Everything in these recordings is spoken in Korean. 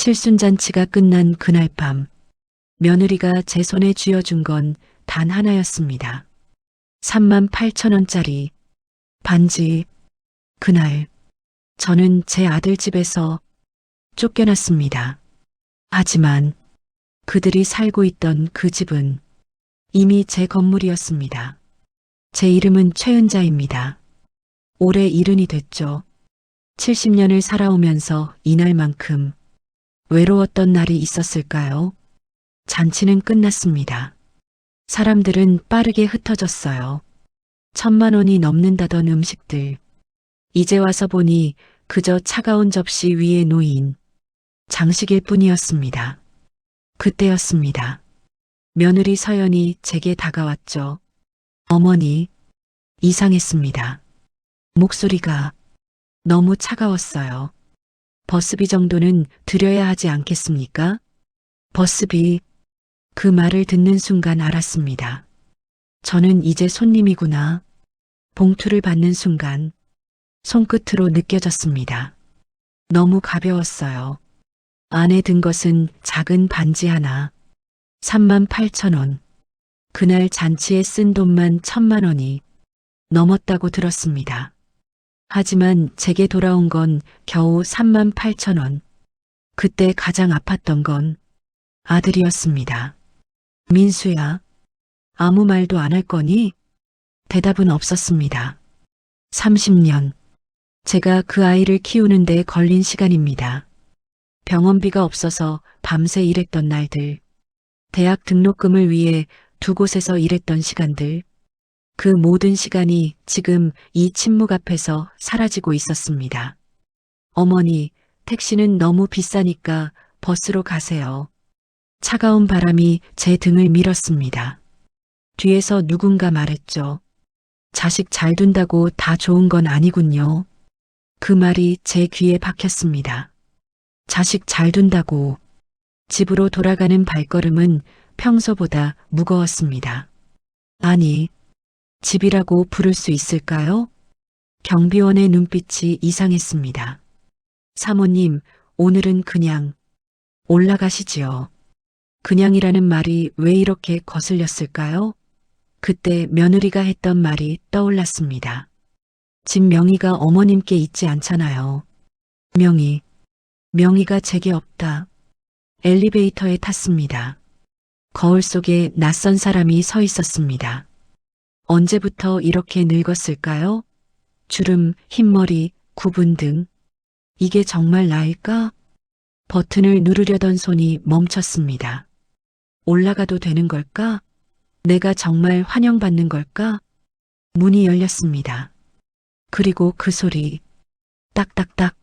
칠순잔치가 끝난 그날 밤, 며느리가 제 손에 쥐어준 건 단 하나였습니다. 38,000원짜리 반지. 그날 저는 제 아들 집에서 쫓겨났습니다. 하지만 그들이 살고 있던 그 집은 이미 제 건물이었습니다. 제 이름은 최은자입니다. 올해 70이 됐죠. 70년을 살아오면서 이날만큼 외로웠던 날이 있었을까요? 잔치는 끝났습니다. 사람들은 빠르게 흩어졌어요. 1000만 원이 넘는다던 음식들. 이제 와서 보니 그저 차가운 접시 위에 놓인 장식일 뿐이었습니다. 그때였습니다. 며느리 서연이 제게 다가왔죠. 어머니, 이상했습니다. 목소리가 너무 차가웠어요. 버스비 정도는 드려야 하지 않겠습니까? 버스비. 그 말을 듣는 순간 알았습니다. 저는 이제 손님이구나. 봉투를 받는 순간 손끝으로 느껴졌습니다. 너무 가벼웠어요. 안에 든 것은 작은 반지 하나. 38,000원. 그날 잔치에 쓴 돈만 1000만 원이 넘었다고 들었습니다. 하지만 제게 돌아온 건 겨우 38,000원. 그때 가장 아팠던 건 아들이었습니다. 민수야, 아무 말도 안 할 거니? 대답은 없었습니다. 30년. 제가 그 아이를 키우는데 걸린 시간입니다. 병원비가 없어서 밤새 일했던 날들. 대학 등록금을 위해 두 곳에서 일했던 시간들. 그 모든 시간이 지금 이 침묵 앞에서 사라지고 있었습니다. 어머니, 택시는 너무 비싸니까 버스로 가세요. 차가운 바람이 제 등을 밀었습니다. 뒤에서 누군가 말했죠. 자식 잘 둔다고 다 좋은 건 아니군요. 그 말이 제 귀에 박혔습니다. 자식 잘 둔다고. 집으로 돌아가는 발걸음은 평소보다 무거웠습니다. 아니, 집이라고 부를 수 있을까요? 경비원의 눈빛이 이상했습니다. 사모님, 오늘은 그냥 올라가시지요. 그냥이라는 말이 왜 이렇게 거슬렸을까요? 그때 며느리가 했던 말이 떠올랐습니다. 집 명의가 어머님께 있지 않잖아요. 명의가 제게 없다. 엘리베이터에 탔습니다. 거울 속에 낯선 사람이 서 있었습니다. 언제부터 이렇게 늙었을까요? 주름, 흰머리, 구분 등. 이게 정말 나일까? 버튼을 누르려던 손이 멈췄습니다. 올라가도 되는 걸까? 내가 정말 환영받는 걸까? 문이 열렸습니다. 그리고 그 소리, 딱딱딱.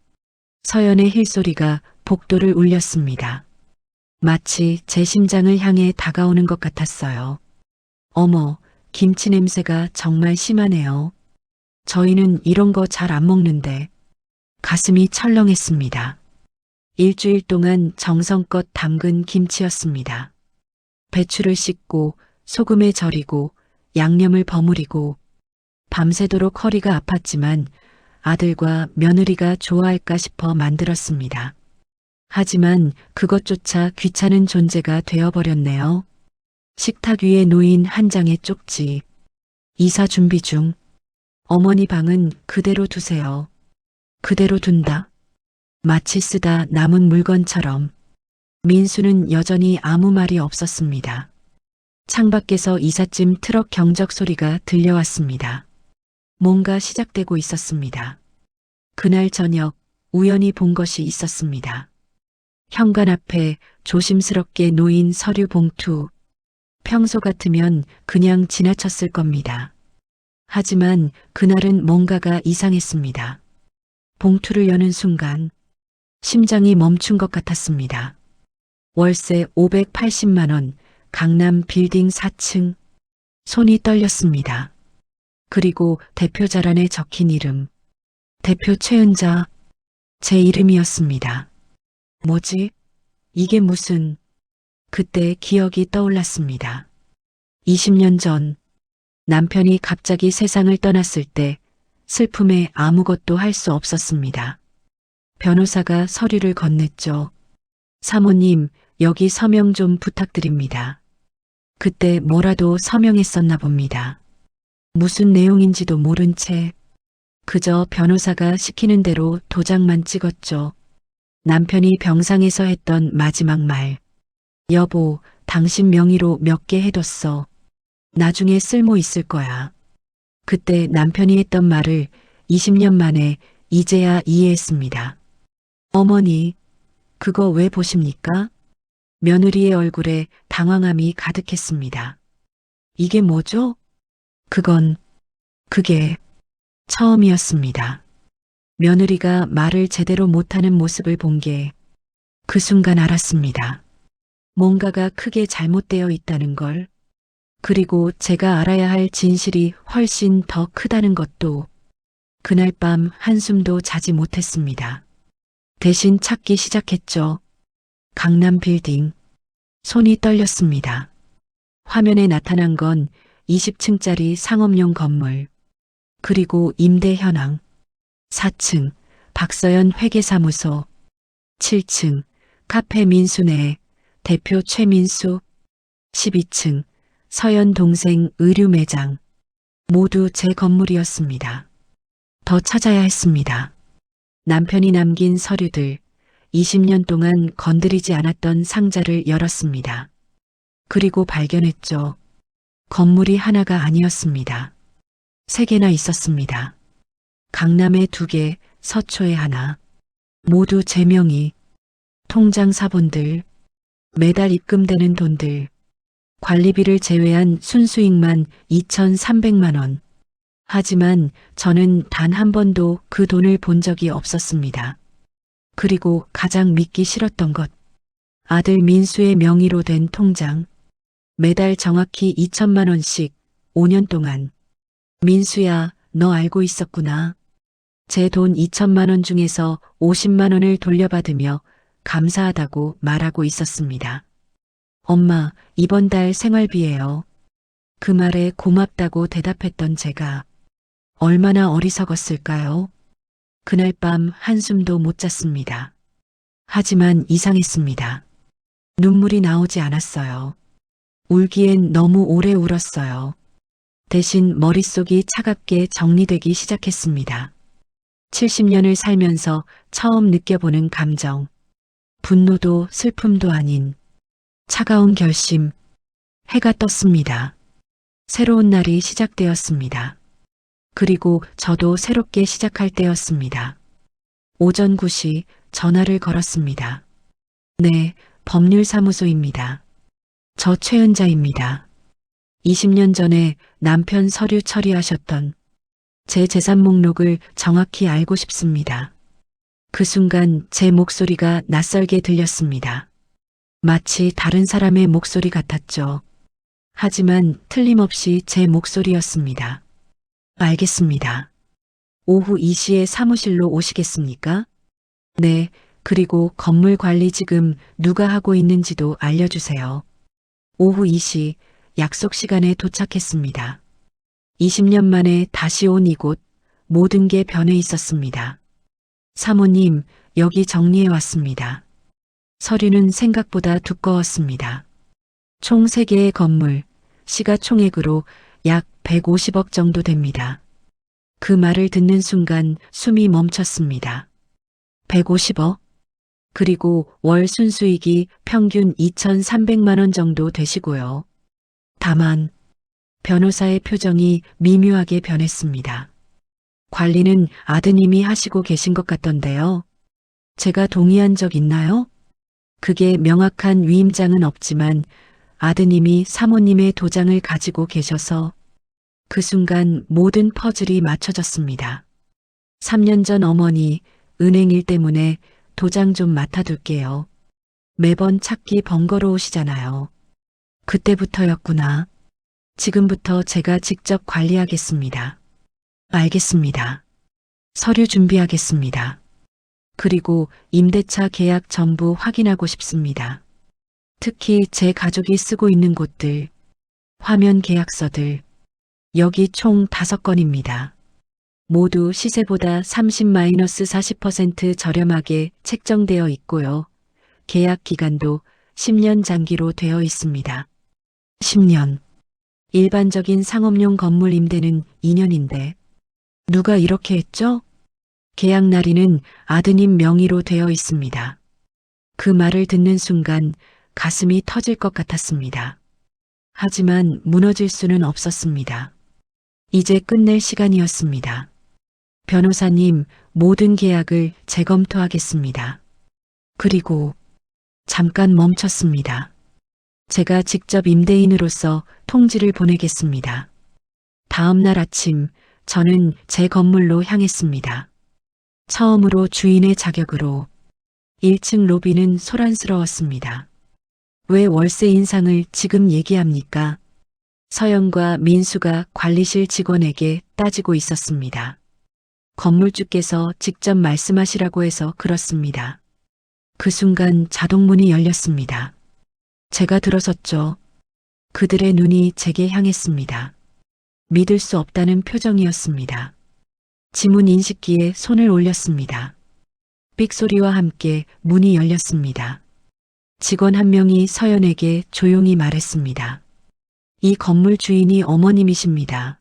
서연의 힐소리가 복도를 울렸습니다. 마치 제 심장을 향해 다가오는 것 같았어요. 어머, 김치 냄새가 정말 심하네요. 저희는 이런 거 잘 안 먹는데. 가슴이 철렁했습니다. 일주일 동안 정성껏 담근 김치였습니다. 배추를 씻고 소금에 절이고 양념을 버무리고 밤새도록 허리가 아팠지만 아들과 며느리가 좋아할까 싶어 만들었습니다. 하지만 그것조차 귀찮은 존재가 되어버렸네요. 식탁 위에 놓인 한 장의 쪽지. 이사 준비 중. 어머니 방은 그대로 두세요. 그대로 둔다. 마치 쓰다 남은 물건처럼. 민수는 여전히 아무 말이 없었습니다. 창밖에서 이삿짐 트럭 경적 소리가 들려왔습니다. 뭔가 시작되고 있었습니다. 그날 저녁 우연히 본 것이 있었습니다. 현관 앞에 조심스럽게 놓인 서류 봉투. 평소 같으면 그냥 지나쳤을 겁니다. 하지만 그날은 뭔가가 이상했습니다. 봉투를 여는 순간 심장이 멈춘 것 같았습니다. 월세 580만 원, 강남 빌딩 4층. 손이 떨렸습니다. 그리고 대표 자란에 적힌 이름. 대표 최은자. 제 이름이었습니다. 뭐지? 이게 무슨... 그때 기억이 떠올랐습니다. 20년 전 남편이 갑자기 세상을 떠났을 때 슬픔에 아무것도 할 수 없었습니다. 변호사가 서류를 건넸죠. 사모님, 여기 서명 좀 부탁드립니다. 그때 뭐라도 서명했었나 봅니다. 무슨 내용인지도 모른 채 그저 변호사가 시키는 대로 도장만 찍었죠. 남편이 병상에서 했던 마지막 말. 여보, 당신 명의로 몇 개 해뒀어. 나중에 쓸모 있을 거야. 그때 남편이 했던 말을 20년 만에 이제야 이해했습니다. 어머니, 그거 왜 보십니까? 며느리의 얼굴에 당황함이 가득했습니다. 이게 뭐죠? 그게 처음이었습니다. 며느리가 말을 제대로 못하는 모습을 본 게 그 순간 알았습니다. 뭔가가 크게 잘못되어 있다는 걸. 그리고 제가 알아야 할 진실이 훨씬 더 크다는 것도. 그날 밤 한숨도 자지 못했습니다. 대신 찾기 시작했죠. 강남 빌딩. 손이 떨렸습니다. 화면에 나타난 건 20층짜리 상업용 건물. 그리고 임대 현황. 4층 박서연 회계사무소. 7층 카페 민수네 대표 최민수. 12층 서연 동생 의류 매장. 모두 제 건물이었습니다. 더 찾아야 했습니다. 남편이 남긴 서류들, 20년 동안 건드리지 않았던 상자를 열었습니다. 그리고 발견했죠. 건물이 하나가 아니었습니다. 3개나 있었습니다. 강남에 2개, 서초에 하나. 모두 제 명의. 통장 사본들, 매달 입금되는 돈들, 관리비를 제외한 순수익만 2,300만 원. 하지만 저는 단 한 번도 그 돈을 본 적이 없었습니다. 그리고 가장 믿기 싫었던 것. 아들 민수의 명의로 된 통장. 매달 정확히 2천만 원씩 5년 동안. 민수야, 너 알고 있었구나. 제 돈 2천만 원 중에서 50만 원을 돌려받으며 감사하다고 말하고 있었습니다. 엄마, 이번 달 생활비예요. 그 말에 고맙다고 대답했던 제가 얼마나 어리석었을까요? 그날 밤 한숨도 못 잤습니다. 하지만 이상했습니다. 눈물이 나오지 않았어요. 울기엔 너무 오래 울었어요. 대신 머릿속이 차갑게 정리되기 시작했습니다. 70년을 살면서 처음 느껴보는 감정. 분노도 슬픔도 아닌 차가운 결심. 해가 떴습니다. 새로운 날이 시작되었습니다. 그리고 저도 새롭게 시작할 때였습니다. 오전 9시 전화를 걸었습니다. 네, 법률사무소입니다. 저 최은자입니다. 20년 전에 남편 서류 처리하셨던 제 재산 목록을 정확히 알고 싶습니다. 그 순간 제 목소리가 낯설게 들렸습니다. 마치 다른 사람의 목소리 같았죠. 하지만 틀림없이 제 목소리였습니다. 알겠습니다. 오후 2시에 사무실로 오시겠습니까? 네, 그리고 건물 관리 지금 누가 하고 있는지도 알려주세요. 오후 2시 약속 시간에 도착했습니다. 20년 만에 다시 온 이곳, 모든 게 변해 있었습니다. 사모님, 여기 정리해 왔습니다. 서류는 생각보다 두꺼웠습니다. 총 3개의 건물, 시가총액으로 약 150억 정도 됩니다. 그 말을 듣는 순간 숨이 멈췄습니다. 150억? 그리고 월 순수익이 평균 2,300만 원 정도 되시고요. 다만 변호사의 표정이 미묘하게 변했습니다. 관리는 아드님이 하시고 계신 것 같던데요. 제가 동의한 적 있나요? 그게 명확한 위임장은 없지만 아드님이 사모님의 도장을 가지고 계셔서 그 순간 모든 퍼즐이 맞춰졌습니다. 3년 전 어머니 은행 일 때문에 도장 좀 맡아둘게요. 매번 찾기 번거로우시잖아요. 그때부터였구나. 지금부터 제가 직접 관리하겠습니다. 알겠습니다. 서류 준비하겠습니다. 그리고 임대차 계약 전부 확인하고 싶습니다. 특히 제 가족이 쓰고 있는 곳들, 화면 계약서들, 여기 총 5건입니다. 모두 시세보다 30-40% 저렴하게 책정되어 있고요. 계약 기간도 10년 장기로 되어 있습니다. 10년. 일반적인 상업용 건물 임대는 2년인데 누가 이렇게 했죠? 계약 날인은 아드님 명의로 되어 있습니다. 그 말을 듣는 순간 가슴이 터질 것 같았습니다. 하지만 무너질 수는 없었습니다. 이제 끝낼 시간이었습니다. 변호사님, 모든 계약을 재검토하겠습니다. 그리고 잠깐 멈췄습니다. 제가 직접 임대인으로서 통지를 보내겠습니다. 다음 날 아침 저는 제 건물로 향했습니다. 처음으로 주인의 자격으로 1층 로비는 소란스러웠습니다. 왜 월세 인상을 지금 얘기합니까? 서연과 민수가 관리실 직원에게 따지고 있었습니다. 건물주께서 직접 말씀하시라고 해서 그렇습니다. 그 순간 자동문이 열렸습니다. 제가 들어섰죠. 그들의 눈이 제게 향했습니다. 믿을 수 없다는 표정이었습니다. 지문 인식기에 손을 올렸습니다. 삑소리와 함께 문이 열렸습니다. 직원 한 명이 서연에게 조용히 말했습니다. 이 건물 주인이 어머님이십니다.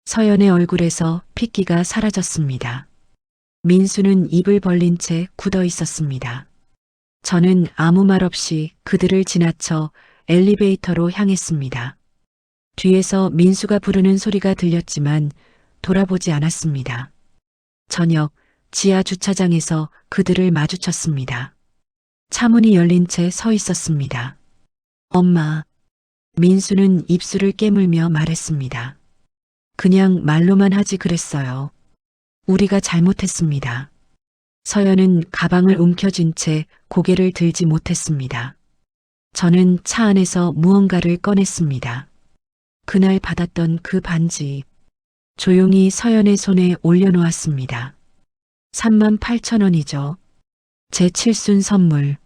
서연의 얼굴에서 핏기가 사라졌습니다. 민수는 입을 벌린 채 굳어 있었습니다. 저는 아무 말 없이 그들을 지나쳐 엘리베이터로 향했습니다. 뒤에서 민수가 부르는 소리가 들렸지만 돌아보지 않았습니다. 저녁 지하 주차장에서 그들을 마주쳤습니다. 차문이 열린 채 서 있었습니다. 엄마. 민수는 입술을 깨물며 말했습니다. 그냥 말로만 하지 그랬어요. 우리가 잘못했습니다. 서연은 가방을 움켜쥔 채 고개를 들지 못했습니다. 저는 차 안에서 무언가를 꺼냈습니다. 그날 받았던 그 반지. 조용히 서연의 손에 올려놓았습니다. 38,000원이죠. 제 칠순 선물.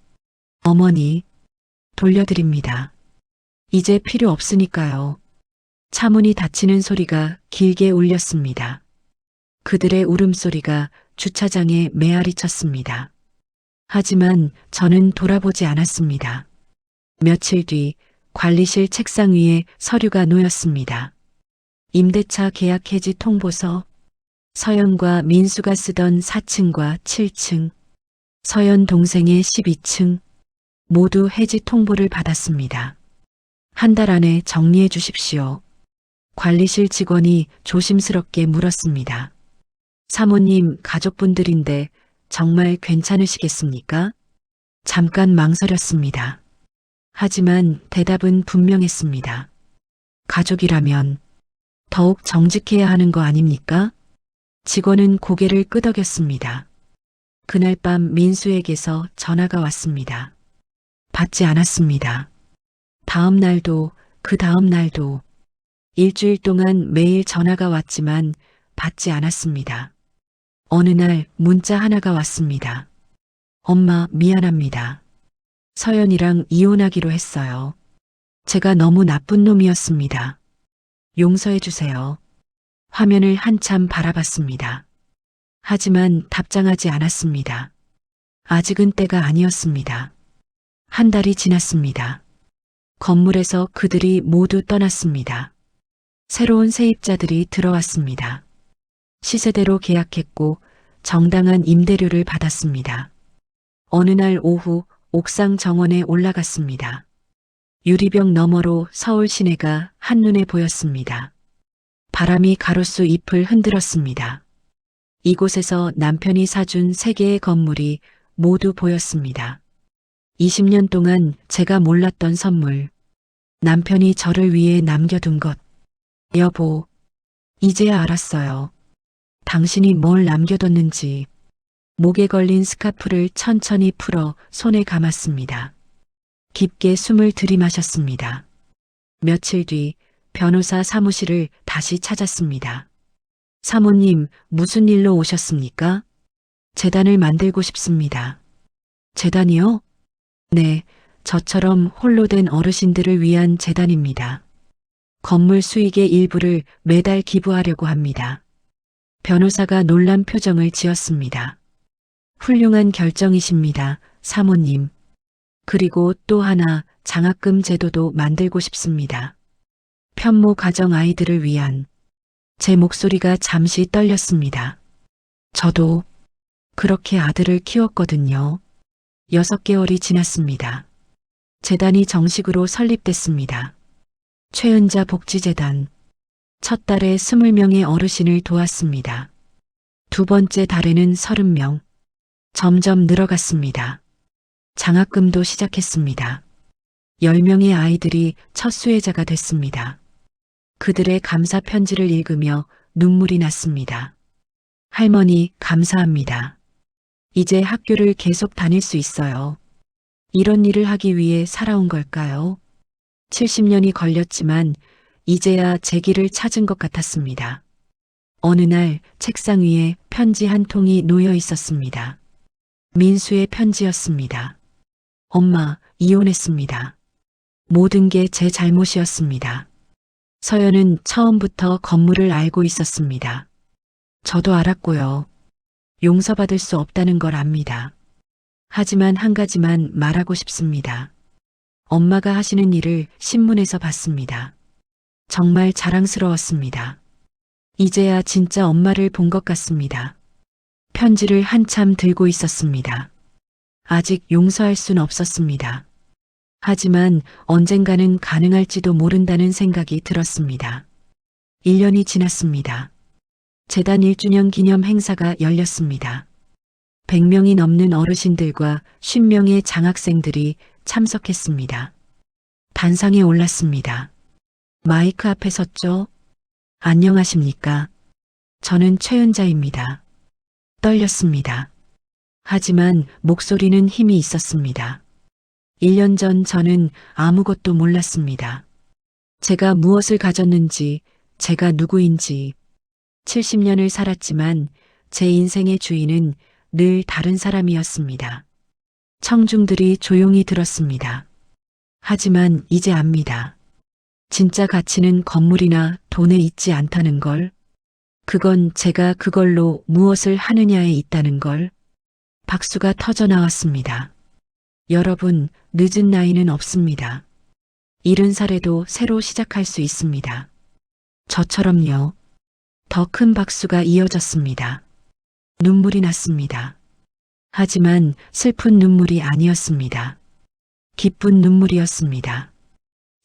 어머니, 돌려드립니다. 이제 필요 없으니까요. 차문이 닫히는 소리가 길게 울렸습니다. 그들의 울음소리가 주차장에 메아리 쳤습니다. 하지만 저는 돌아보지 않았습니다. 며칠 뒤 관리실 책상 위에 서류가 놓였습니다. 임대차 계약 해지 통보서, 서연과 민수가 쓰던 4층과 7층, 서연 동생의 12층, 모두 해지 통보를 받았습니다. 한 달 안에 정리해 주십시오. 관리실 직원이 조심스럽게 물었습니다. 사모님, 가족분들인데 정말 괜찮으시겠습니까? 잠깐 망설였습니다. 하지만 대답은 분명했습니다. 가족이라면 더욱 정직해야 하는 거 아닙니까? 직원은 고개를 끄덕였습니다. 그날 밤 민수에게서 전화가 왔습니다. 받지 않았습니다. 다음 날도 그 다음 날도 일주일 동안 매일 전화가 왔지만 받지 않았습니다. 어느 날 문자 하나가 왔습니다. 엄마, 미안합니다. 서연이랑 이혼하기로 했어요. 제가 너무 나쁜 놈이었습니다. 용서해 주세요. 화면을 한참 바라봤습니다. 하지만 답장하지 않았습니다. 아직은 때가 아니었습니다. 한 달이 지났습니다. 건물에서 그들이 모두 떠났습니다. 새로운 세입자들이 들어왔습니다. 시세대로 계약했고 정당한 임대료를 받았습니다. 어느 날 오후 옥상 정원에 올라갔습니다. 유리병 너머로 서울 시내가 한눈에 보였습니다. 바람이 가로수 잎을 흔들었습니다. 이곳에서 남편이 사준 3개의 건물이 모두 보였습니다. 20년 동안 제가 몰랐던 선물, 남편이 저를 위해 남겨둔 것. 여보, 이제야 알았어요. 당신이 뭘 남겨뒀는지. 목에 걸린 스카프를 천천히 풀어 손에 감았습니다. 깊게 숨을 들이마셨습니다. 며칠 뒤 변호사 사무실을 다시 찾았습니다. 사모님, 무슨 일로 오셨습니까? 재단을 만들고 싶습니다. 재단이요? 네, 저처럼 홀로 된 어르신들을 위한 재단입니다. 건물 수익의 일부를 매달 기부하려고 합니다. 변호사가 놀란 표정을 지었습니다. 훌륭한 결정이십니다, 사모님. 그리고 또 하나 장학금 제도도 만들고 싶습니다. 편모 가정 아이들을 위한. 제 목소리가 잠시 떨렸습니다. 저도 그렇게 아들을 키웠거든요. 6개월이 지났습니다. 재단이 정식으로 설립됐습니다. 최은자 복지재단. 첫 달에 20명의 어르신을 도왔습니다. 두 번째 달에는 30명. 점점 늘어갔습니다. 장학금도 시작했습니다. 10명의 아이들이 첫 수혜자가 됐습니다. 그들의 감사 편지를 읽으며 눈물이 났습니다. 할머니, 감사합니다. 이제 학교를 계속 다닐 수 있어요. 이런 일을 하기 위해 살아온 걸까요? 70년이 걸렸지만 이제야 제 길을 찾은 것 같았습니다. 어느 날 책상 위에 편지 한 통이 놓여 있었습니다. 민수의 편지였습니다. 엄마, 이혼했습니다. 모든 게 제 잘못이었습니다. 서연은 처음부터 건물을 알고 있었습니다. 저도 알았고요. 용서받을 수 없다는 걸 압니다. 하지만 한 가지만 말하고 싶습니다. 엄마가 하시는 일을 신문에서 봤습니다. 정말 자랑스러웠습니다. 이제야 진짜 엄마를 본 것 같습니다. 편지를 한참 들고 있었습니다. 아직 용서할 순 없었습니다. 하지만 언젠가는 가능할지도 모른다는 생각이 들었습니다. 1년이 지났습니다. 재단 1주년 기념 행사가 열렸습니다. 100명이 넘는 어르신들과 50명의 장학생들이 참석했습니다. 단상에 올랐습니다. 마이크 앞에 섰죠. 안녕하십니까. 저는 최은자입니다. 떨렸습니다. 하지만 목소리는 힘이 있었습니다. 1년 전 저는 아무것도 몰랐습니다. 제가 무엇을 가졌는지, 제가 누구인지. 70년을 살았지만 제 인생의 주인은 늘 다른 사람이었습니다. 청중들이 조용히 들었습니다. 하지만 이제 압니다. 진짜 가치는 건물이나 돈에 있지 않다는 걸. 그건 제가 그걸로 무엇을 하느냐에 있다는 걸. 박수가 터져 나왔습니다. 여러분, 늦은 나이는 없습니다. 70살에도 새로 시작할 수 있습니다. 저처럼요. 더 큰 박수가 이어졌습니다. 눈물이 났습니다. 하지만 슬픈 눈물이 아니었습니다. 기쁜 눈물이었습니다.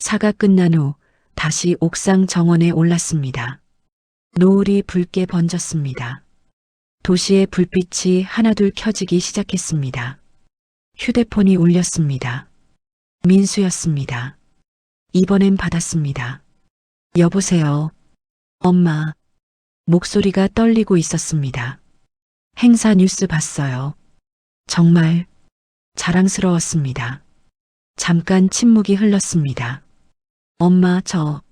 사가 끝난 후 다시 옥상 정원에 올랐습니다. 노을이 붉게 번졌습니다. 도시의 불빛이 하나둘 켜지기 시작했습니다. 휴대폰이 울렸습니다. 민수였습니다. 이번엔 받았습니다. 여보세요. 엄마. 목소리가 떨리고 있었습니다. 행사 뉴스 봤어요. 정말 자랑스러웠습니다. 잠깐 침묵이 흘렀습니다. 엄마, 저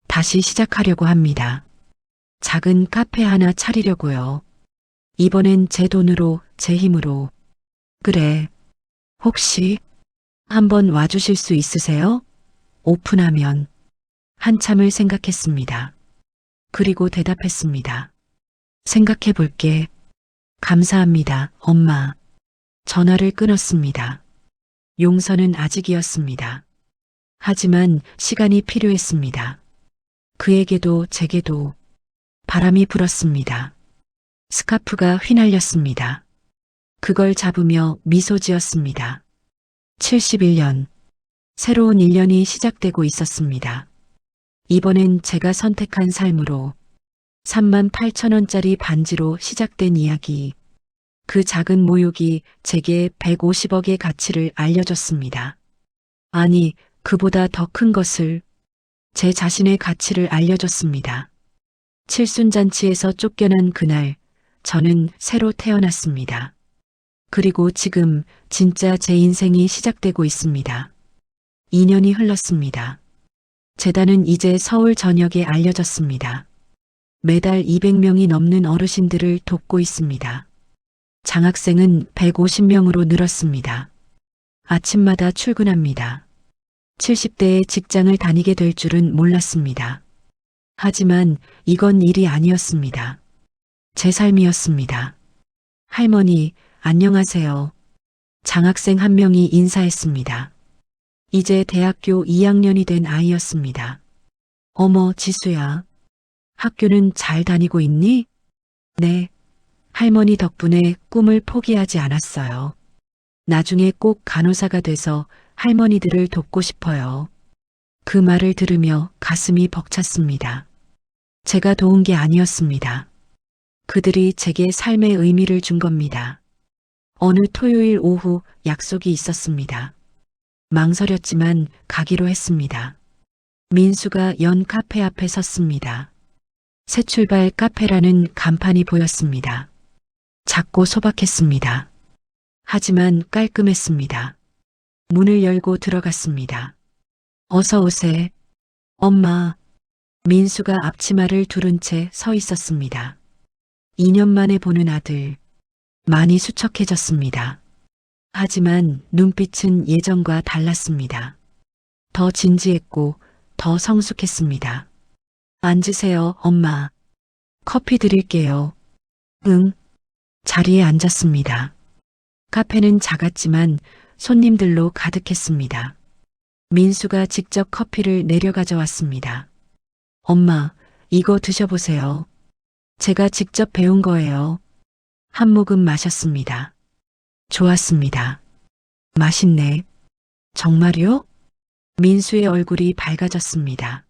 다시 시작하려고 합니다. 작은 카페 하나 차리려고요. 이번엔 제 돈으로, 제 힘으로. 그래. 혹시 한번 와주실 수 있으세요? 오픈하면. 한참을 생각했습니다. 그리고 대답했습니다. 생각해 볼게. 감사합니다, 엄마. 전화를 끊었습니다. 용서는 아직이었습니다. 하지만 시간이 필요했습니다. 그에게도 제게도 바람이 불었습니다. 스카프가 휘날렸습니다. 그걸 잡으며 미소 지었습니다. 71년. 새로운 1년이 시작되고 있었습니다. 이번엔 제가 선택한 삶으로 38,000원짜리 반지로 시작된 이야기. 그 작은 모욕이 제게 150억의 가치를 알려줬습니다. 아니, 그보다 더 큰 것을, 제 자신의 가치를 알려줬습니다. 칠순잔치에서 쫓겨난 그날, 저는 새로 태어났습니다. 그리고 지금 진짜 제 인생이 시작되고 있습니다. 2년이 흘렀습니다. 재단은 이제 서울 전역에 알려졌습니다. 매달 200명이 넘는 어르신들을 돕고 있습니다. 장학생은 150명으로 늘었습니다. 아침마다 출근합니다. 70대에 직장을 다니게 될 줄은 몰랐습니다. 하지만 이건 일이 아니었습니다. 제 삶이었습니다. 할머니, 안녕하세요. 장학생 한 명이 인사했습니다. 이제 대학교 2학년이 된 아이였습니다. 어머, 지수야. 학교는 잘 다니고 있니? 네. 할머니 덕분에 꿈을 포기하지 않았어요. 나중에 꼭 간호사가 돼서 할머니들을 돕고 싶어요. 그 말을 들으며 가슴이 벅찼습니다. 제가 도운 게 아니었습니다. 그들이 제게 삶의 의미를 준 겁니다. 어느 토요일 오후 약속이 있었습니다. 망설였지만 가기로 했습니다. 민수가 연 카페 앞에 섰습니다. 새 출발 카페라는 간판이 보였습니다. 작고 소박했습니다. 하지만 깔끔했습니다. 문을 열고 들어갔습니다. 어서 오세. 엄마. 민수가 앞치마를 두른 채 서 있었습니다. 2년 만에 보는 아들. 많이 수척해졌습니다. 하지만 눈빛은 예전과 달랐습니다. 더 진지했고 더 성숙했습니다. 앉으세요, 엄마. 커피 드릴게요. 응. 자리에 앉았습니다. 카페는 작았지만 손님들로 가득했습니다. 민수가 직접 커피를 내려 가져왔습니다. 엄마, 이거 드셔보세요. 제가 직접 배운 거예요. 한 모금 마셨습니다. 좋았습니다. 맛있네. 정말요? 민수의 얼굴이 밝아졌습니다.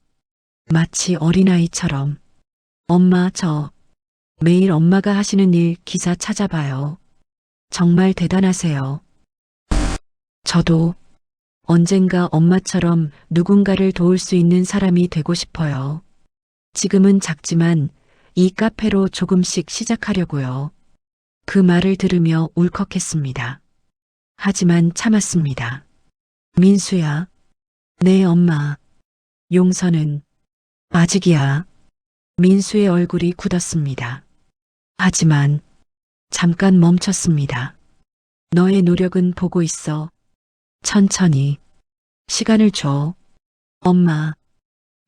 마치 어린아이처럼. 엄마, 저 매일 엄마가 하시는 일 기사 찾아봐요. 정말 대단하세요. 저도 언젠가 엄마처럼 누군가를 도울 수 있는 사람이 되고 싶어요. 지금은 작지만 이 카페로 조금씩 시작하려고요. 그 말을 들으며 울컥했습니다. 하지만 참았습니다. 민수야. 네, 엄마. 용서는 아직이야. 민수의 얼굴이 굳었습니다. 하지만 잠깐 멈췄습니다. 너의 노력은 보고 있어. 천천히. 시간을 줘. 엄마.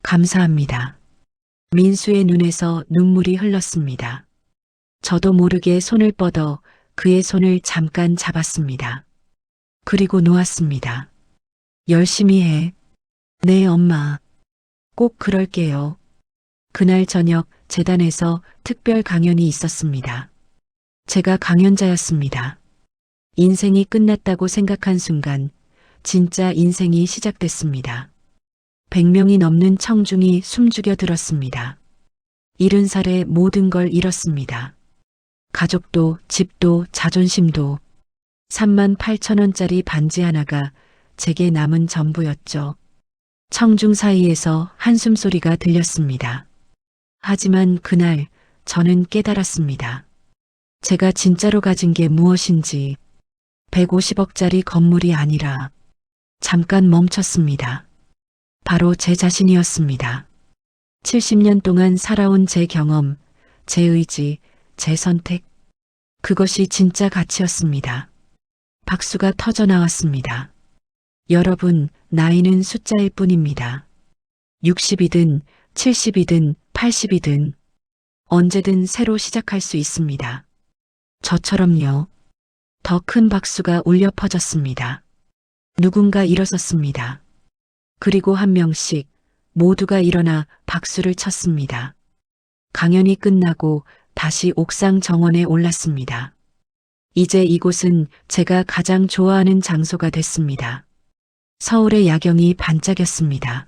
감사합니다. 민수의 눈에서 눈물이 흘렀습니다. 저도 모르게 손을 뻗어 그의 손을 잠깐 잡았습니다. 그리고 놓았습니다. 열심히 해. 네, 엄마. 꼭 그럴게요. 그날 저녁 재단에서 특별 강연이 있었습니다. 제가 강연자였습니다. 인생이 끝났다고 생각한 순간 진짜 인생이 시작됐습니다. 100명이 넘는 청중이 숨죽여 들었습니다. 70살에 모든 걸 잃었습니다. 가족도 집도 자존심도 38,000원짜리 반지 하나가 제게 남은 전부였죠. 청중 사이에서 한숨소리가 들렸습니다. 하지만 그날 저는 깨달았습니다. 제가 진짜로 가진 게 무엇인지 150억짜리 건물이 아니라 잠깐 멈췄습니다. 바로 제 자신이었습니다. 70년 동안 살아온 제 경험, 제 의지, 제 선택, 그것이 진짜 가치였습니다. 박수가 터져 나왔습니다. 여러분, 나이는 숫자일 뿐입니다. 60이든 70이든 80이든 언제든 새로 시작할 수 있습니다. 저처럼요. 더 큰 박수가 울려 퍼졌습니다. 누군가 일어섰습니다. 그리고 한 명씩 모두가 일어나 박수를 쳤습니다. 강연이 끝나고 다시 옥상 정원에 올랐습니다. 이제 이곳은 제가 가장 좋아하는 장소가 됐습니다. 서울의 야경이 반짝였습니다.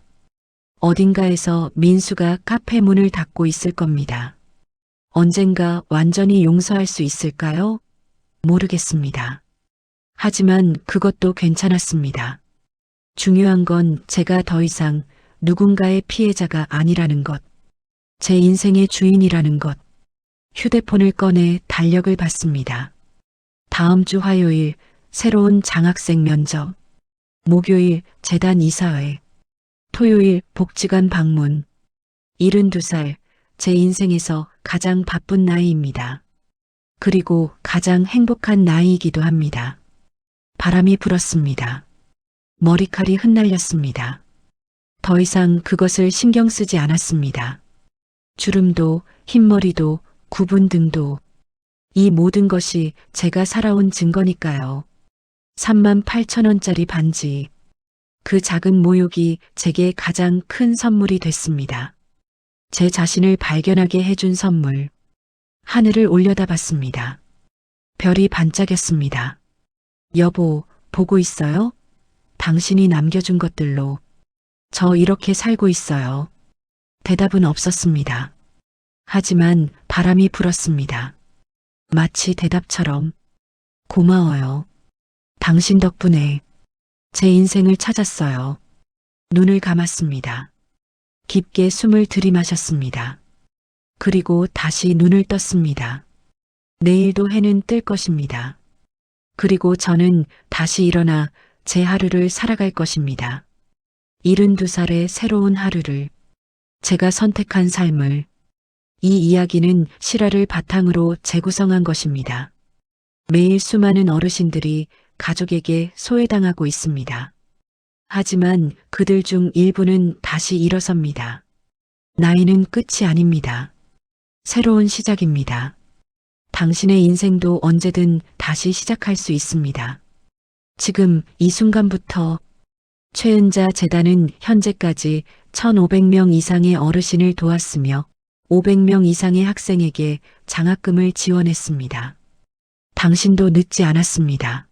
어딘가에서 민수가 카페 문을 닫고 있을 겁니다. 언젠가 완전히 용서할 수 있을까요? 모르겠습니다. 하지만 그것도 괜찮았습니다. 중요한 건 제가 더 이상 누군가의 피해자가 아니라는 것, 제 인생의 주인이라는 것. 휴대폰을 꺼내 달력을 봤습니다. 다음 주 화요일 새로운 장학생 면접, 목요일 재단 이사회, 토요일 복지관 방문. 72살, 제 인생에서 가장 바쁜 나이입니다. 그리고 가장 행복한 나이이기도 합니다. 바람이 불었습니다. 머리칼이 흩날렸습니다. 더 이상 그것을 신경 쓰지 않았습니다. 주름도, 흰머리도, 구분 등도 이 모든 것이 제가 살아온 증거니까요. 38,000원짜리 반지. 그 작은 모욕이 제게 가장 큰 선물이 됐습니다. 제 자신을 발견하게 해준 선물. 하늘을 올려다봤습니다. 별이 반짝였습니다. 여보, 보고 있어요? 당신이 남겨준 것들로 저 이렇게 살고 있어요. 대답은 없었습니다. 하지만 바람이 불었습니다. 마치 대답처럼 고마워요. 당신 덕분에 제 인생을 찾았어요. 눈을 감았습니다. 깊게 숨을 들이마셨습니다. 그리고 다시 눈을 떴습니다. 내일도 해는 뜰 것입니다. 그리고 저는 다시 일어나 제 하루를 살아갈 것입니다. 72살의 새로운 하루를, 제가 선택한 삶을. 이 이야기는 실화를 바탕으로 재구성한 것입니다. 매일 수많은 어르신들이 가족에게 소외당하고 있습니다. 하지만 그들 중 일부는 다시 일어섭니다. 나이는 끝이 아닙니다. 새로운 시작입니다. 당신의 인생도 언제든 다시 시작할 수 있습니다. 지금 이 순간부터 최은자 재단은 현재까지 1,500명 이상의 어르신을 도왔으며 500명 이상의 학생에게 장학금을 지원했습니다. 당신도 늦지 않았습니다.